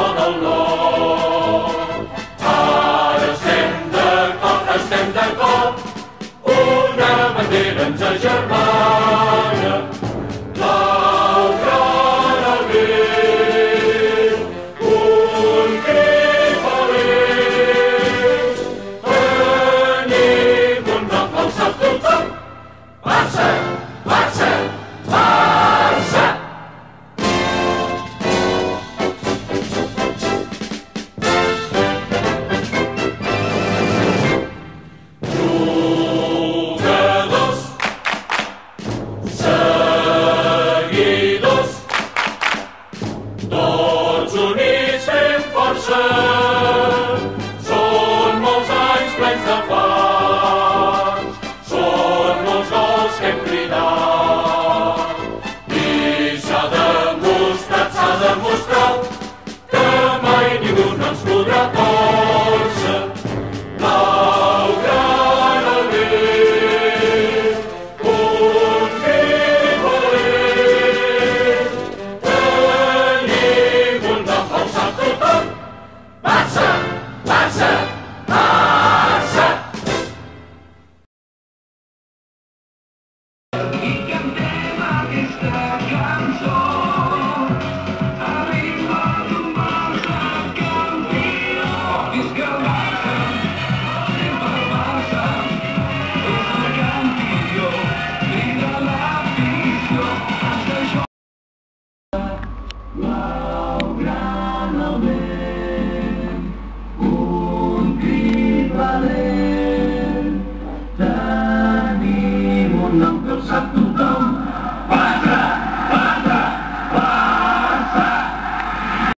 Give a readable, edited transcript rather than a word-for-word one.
tot el món. Ara estem d'acord, una bandera ens agermana, blau, groc, gris, un crit feliç. Tenim un nom al sap tothom, Barça, Barça, Barça! Jugadors, seguidors, tots units fem força, són molts anys plens de fang, són molts gols que hem cridat, i s'ha demostrat